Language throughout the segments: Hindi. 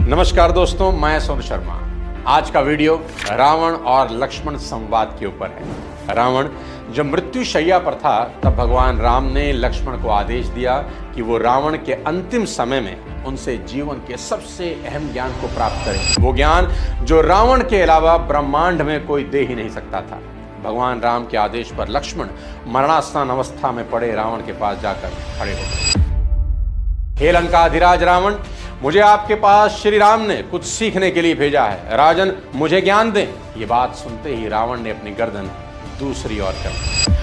नमस्कार दोस्तों, मैं सोनू शर्मा। आज का वीडियो रावण और लक्ष्मण संवाद के ऊपर है। रावण जब मृत्यु शैया पर था तब भगवान राम ने लक्ष्मण को आदेश दिया कि वो रावण के अंतिम समय में उनसे जीवन के सबसे अहम ज्ञान को प्राप्त करें, वो ज्ञान जो रावण के अलावा ब्रह्मांड में कोई दे ही नहीं सकता था। भगवान राम के आदेश पर लक्ष्मण मरणासन अवस्था में पड़े रावण के पास जाकर खड़े हो गए। हे लंकाधिराज रावण, मुझे आपके पास श्री राम ने कुछ सीखने के लिए भेजा है। राजन, मुझे ज्ञान दें। ये बात सुनते ही रावण ने अपनी गर्दन दूसरी ओर कर दी।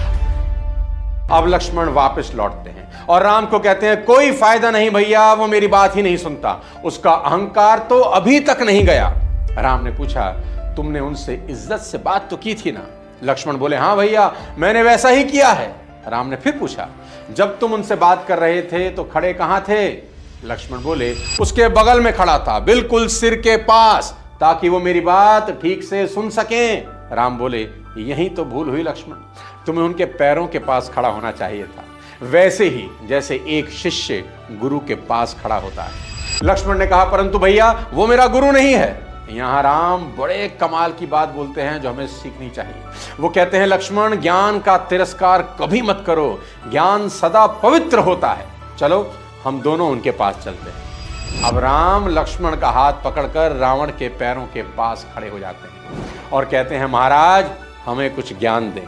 अब लक्ष्मण वापस लौटते हैं और राम को कहते हैं, कोई फायदा नहीं भैया, वो मेरी बात ही नहीं सुनता, उसका अहंकार तो अभी तक नहीं गया। राम ने पूछा, तुमने उनसे इज्जत से बात तो की थी ना? लक्ष्मण बोले, हाँ भैया, मैंने वैसा ही किया है। राम ने फिर पूछा, जब तुम उनसे बात कर रहे थे तो खड़े कहां थे? लक्ष्मण बोले, उसके बगल में खड़ा था, बिल्कुल सिर के पास, ताकि वो मेरी बात ठीक से सुन सकें। राम बोले, यही तो भूल हुई लक्ष्मण, तुम्हें उनके पैरों के पास खड़ा होना चाहिए था, वैसे ही जैसे एक शिष्य गुरु के पास खड़ा होता है। लक्ष्मण ने कहा, परंतु भैया, वो मेरा गुरु नहीं है। यहाँ राम बड़े कमाल की बात बोलते हैं जो हमें सीखनी चाहिए। वो कहते हैं, लक्ष्मण, ज्ञान का तिरस्कार कभी मत करो, ज्ञान सदा पवित्र होता है। चलो हम दोनों उनके पास चलते हैं। अब राम लक्ष्मण का हाथ पकड़कर रावण के पैरों के पास खड़े हो जाते हैं और कहते हैं, महाराज, हमें कुछ ज्ञान दें।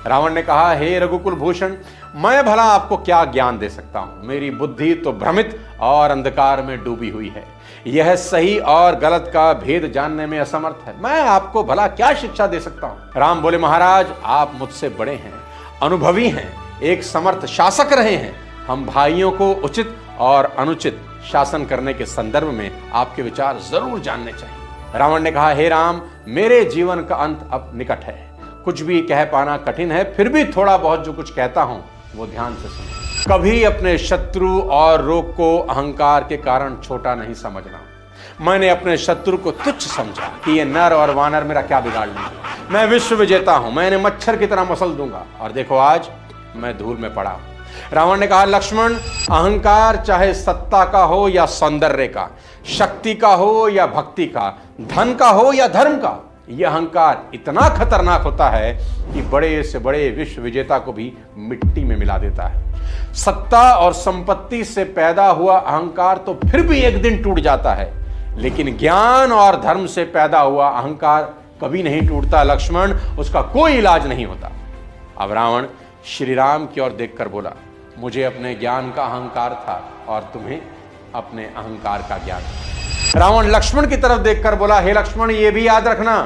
रावण ने कहा, हे रघुकुल भूषण, मैं भला आपको क्या ज्ञान दे सकता हूं? मेरी बुद्धि तो भ्रमित और अंधकार में डूबी हुई है, यह सही और गलत का भेद जानने में असमर्थ है, मैं आपको भला क्या शिक्षा दे सकता हूं? राम बोले, महाराज, आप मुझसे बड़े हैं, अनुभवी हैं, एक समर्थ शासक रहे हैं, हम भाइयों को उचित और अनुचित शासन करने के संदर्भ में आपके विचार जरूर जानने चाहिए। रावण ने कहा, हे राम, मेरे जीवन का अंत अब निकट है, कुछ भी कह पाना कठिन है, फिर भी थोड़ा बहुत जो कुछ कहता हूं वो ध्यान से सुनो। कभी अपने शत्रु और रोग को अहंकार के कारण छोटा नहीं समझना। मैंने अपने शत्रु को तुच्छ समझा कि ये नर और वानर मेरा क्या बिगाड़ लेंगे। मैं विश्व विजेता हूं, मैं इन्हें मच्छर की तरह मसल दूंगा, और देखो आज मैं धूल में पड़ा हूं। रावण ने कहा, लक्ष्मण, अहंकार चाहे सत्ता का हो या सौंदर्य का, शक्ति का हो या भक्ति का, धन का हो या धर्म का, यह अहंकार इतना खतरनाक होता है कि बड़े से बड़े विश्व विजेता को भी मिट्टी में मिला देता है। सत्ता और संपत्ति से पैदा हुआ अहंकार तो फिर भी एक दिन टूट जाता है, लेकिन ज्ञान और धर्म से पैदा हुआ अहंकार कभी नहीं टूटता। लक्ष्मण, उसका कोई इलाज नहीं होता। अब रावण श्री राम की ओर देखकर बोला, मुझे अपने ज्ञान का अहंकार था और तुम्हें अपने अहंकार का ज्ञान। रावण लक्ष्मण की तरफ देखकर बोला, हे लक्ष्मण, ये भी याद रखना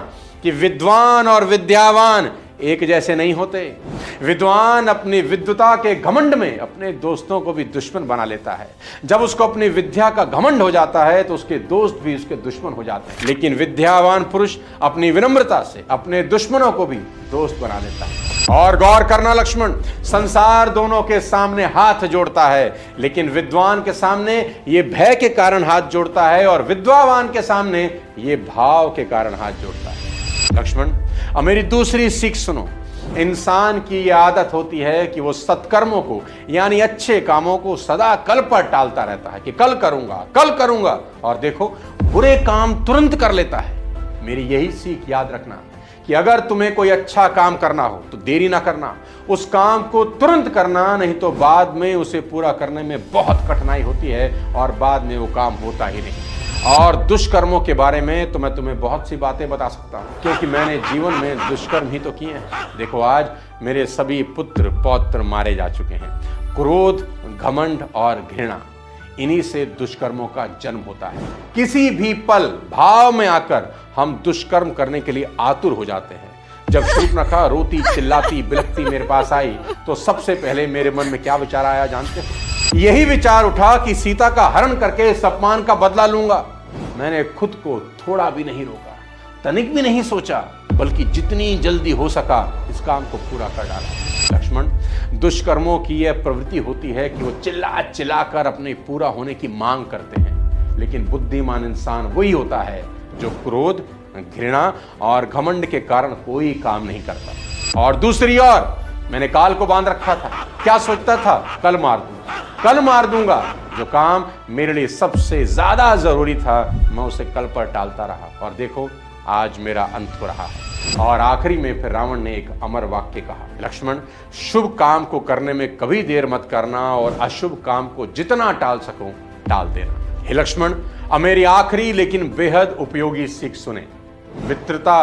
कि विद्वान और विद्यावान एक जैसे नहीं होते। विद्वान अपनी विद्वता के घमंड में अपने दोस्तों को भी दुश्मन बना लेता है। जब उसको अपनी विद्या का घमंड हो जाता है तो उसके दोस्त भी उसके दुश्मन हो जाते हैं, लेकिन विद्यावान पुरुष अपनी विनम्रता से अपने दुश्मनों को भी दोस्त बना लेता है। और गौर करना लक्ष्मण, संसार दोनों के सामने हाथ जोड़ता है, लेकिन विद्वान के सामने ये भय के कारण हाथ जोड़ता है और विद्वावान के सामने ये भाव के कारण हाथ जोड़ता है। लक्ष्मण, अब मेरी दूसरी सीख सुनो। इंसान की यह आदत होती है कि वो सत्कर्मों को यानी अच्छे कामों को सदा कल पर टालता रहता है कि कल करूंगा, और देखो बुरे काम तुरंत कर लेता है। मेरी यही सीख याद रखना कि अगर तुम्हें कोई अच्छा काम करना हो तो देरी ना करना, उस काम को तुरंत करना, नहीं तो बाद में उसे पूरा करने में बहुत कठिनाई होती है और बाद में वो काम होता ही नहीं। और दुष्कर्मों के बारे में तो मैं तुम्हें बहुत सी बातें बता सकता हूँ, क्योंकि मैंने जीवन में दुष्कर्म ही तो किए हैं। देखो, आज मेरे सभी पुत्र पौत्र मारे जा चुके हैं। क्रोध, घमंड और घृणा, इन्हीं से दुष्कर्मों का जन्म होता है। किसी भी पल भाव में आकर हम दुष्कर्म करने के लिए आतुर हो जाते हैं। जब शूर्पणखा रोती चिल्लाती बिलखती मेरे पास आई तो सबसे पहले मेरे मन में क्या विचार आया जानते हैं? यही विचार उठा कि सीता का हरण करके इस अपमान का बदला लूंगा। मैंने खुद को थोड़ा भी नहीं रोका, तनिक भी नहीं सोचा, बल्कि जितनी जल्दी हो सका इस काम को पूरा कर डाला। लक्ष्मण, दुष्कर्मों की यह प्रवृत्ति होती है कि वो चिल्ला चिल्लाकर अपने पूरा होने की मांग करते हैं, लेकिन बुद्धिमान इंसान वही होता है जो क्रोध, घृणा और घमंड के कारण कोई काम नहीं करता। और दूसरी ओर मैंने काल को बांध रखा था, क्या सोचता था? कल मार दूंगा, कल मार दूंगा। जो काम मेरे लिए सबसे ज्यादा जरूरी था मैं उसे कल पर टालता रहा और देखो आज मेरा अंत हो रहा है। और आखिरी में फिर रावण ने एक अमर वाक्य कहा, लक्ष्मण शुभ काम को करने में कभी देर मत करना और अशुभ काम को जितना टाल सको टाल देना। हे लक्ष्मण, अब मेरी आखिरी लेकिन बेहद उपयोगी सीख सुने। मित्रता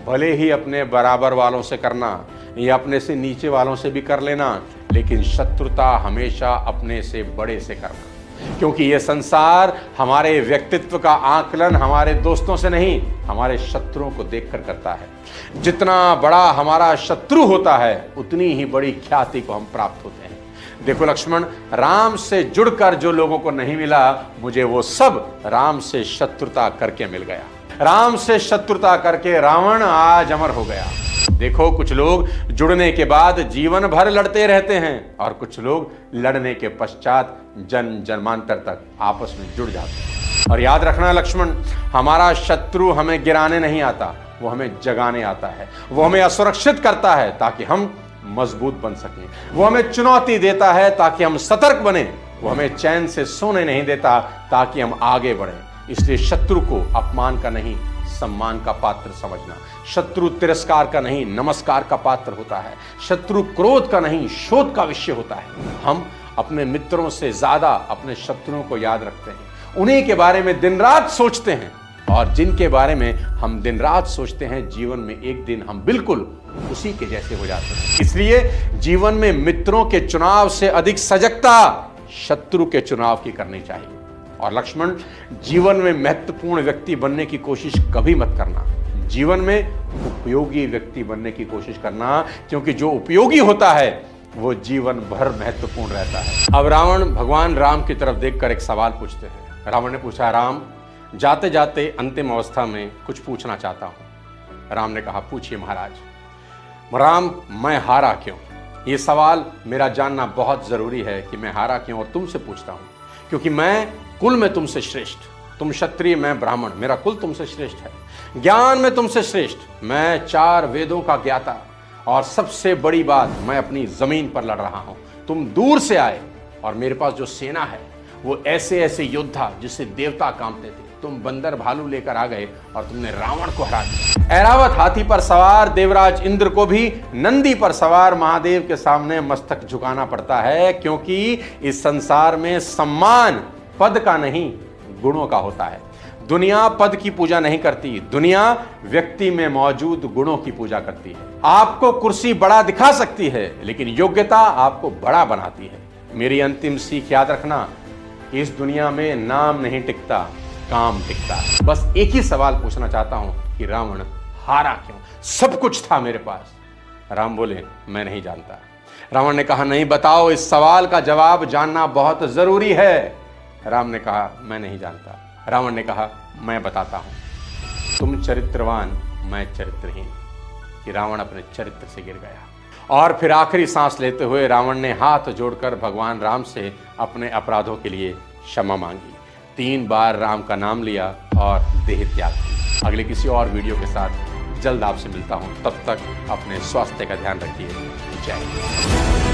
भले ही अपने बराबर वालों से करना या अपने से नीचे वालों से भी कर लेना, लेकिन शत्रुता हमेशा अपने से बड़े से करना, क्योंकि यह संसार हमारे व्यक्तित्व का आकलन हमारे दोस्तों से नहीं हमारे शत्रुओं को देखकर करता है। जितना बड़ा हमारा शत्रु होता है उतनी ही बड़ी ख्याति को हम प्राप्त होते हैं। देखो लक्ष्मण, राम से जुड़कर जो लोगों को नहीं मिला, मुझे वो सब राम से शत्रुता करके मिल गया। राम से शत्रुता करके रावण आज अमर हो गया। देखो कुछ लोग जुड़ने के बाद जीवन भर लड़ते रहते हैं और कुछ लोग लड़ने के पश्चात जन्म जन्मांतर तक आपस में जुड़ जाते हैं। और याद रखना लक्ष्मण, हमारा शत्रु हमें गिराने नहीं आता, वो हमें जगाने आता है। वो हमें असुरक्षित करता है ताकि हम मजबूत बन सकें। वो हमें चुनौती देता है ताकि हम सतर्क बने। वो हमें चैन से सोने नहीं देता ताकि हम आगे बढ़ें। इसलिए शत्रु को अपमान का नहीं सम्मान का पात्र समझना। शत्रु तिरस्कार का नहीं नमस्कार का पात्र होता है। शत्रु क्रोध का नहीं शोध का विषय होता है। हम अपने मित्रों से ज्यादा अपने शत्रुओं को याद रखते हैं, उन्हीं के बारे में दिन रात सोचते हैं, और जिनके बारे में हम दिन रात सोचते हैं जीवन में एक दिन हम बिल्कुल उसी के जैसे हो जाते हैं। इसलिए जीवन में मित्रों के चुनाव से अधिक सजगता शत्रु के चुनाव की करनी चाहिए। और लक्ष्मण, जीवन में महत्वपूर्ण व्यक्ति बनने की कोशिश कभी मत करना, जीवन में उपयोगी व्यक्ति बनने की कोशिश करना, क्योंकि जो उपयोगी होता है वो जीवन भर महत्वपूर्ण रहता है। अब रावण भगवान राम की तरफ देखकर एक सवाल पूछते हैं। रावण ने पूछा, राम, जाते जाते अंतिम अवस्था में कुछ पूछना चाहता हूं। राम ने कहा, पूछिए महाराज। राम, मैं हारा क्यों? ये सवाल मेरा जानना बहुत जरूरी है कि मैं हारा क्यों, और तुमसे पूछता हूं क्योंकि मैं कुल में तुमसे श्रेष्ठ, तुम क्षत्रिय मैं ब्राह्मण, मेरा कुल तुमसे श्रेष्ठ है। ज्ञान में तुमसे श्रेष्ठ, मैं 4 वेदों का ज्ञाता, और सबसे बड़ी बात मैं अपनी जमीन पर लड़ रहा हूं। तुम दूर से आए और मेरे पास जो सेना है वो ऐसे ऐसे योद्धा जिससे देवता कांपते थे। तुम बंदर भालू लेकर आ गए और तुमने रावण को हरा दिया। ऐरावत हाथी पर सवार देवराज इंद्र को भी नंदी पर सवार महादेव के सामने मस्तक झुकाना पड़ता है, क्योंकि इस संसार में सम्मान पद का नहीं गुणों का होता है। दुनिया पद की पूजा नहीं करती, दुनिया व्यक्ति में मौजूद गुणों की पूजा करती है। आपको कुर्सी बड़ा दिखा सकती है, लेकिन योग्यता आपको बड़ा बनाती है। मेरी अंतिम सीख याद रखना कि इस दुनिया में नाम नहीं टिकता, काम टिकता। बस एक ही सवाल पूछना चाहता हूं कि रावण हारा क्यों? सब कुछ था मेरे पास। राम बोले, मैं नहीं जानता। रावण ने कहा, नहीं बताओ, इस सवाल का जवाब जानना बहुत जरूरी है। राम ने कहा, मैं नहीं जानता। रावण ने कहा, मैं बताता हूं। तुम चरित्रवान, मैं चरित्रहीन। कि रावण अपने चरित्र से गिर गया। और फिर आखिरी सांस लेते हुए रावण ने हाथ जोड़कर भगवान राम से अपने अपराधों के लिए क्षमा मांगी। 3 बार राम का नाम लिया और देह त्याग की। अगले किसी और वीडियो के साथ जल्द आपसे मिलता हूं। तब तक अपने स्वास्थ्य का ध्यान रखिए। जय हिंद।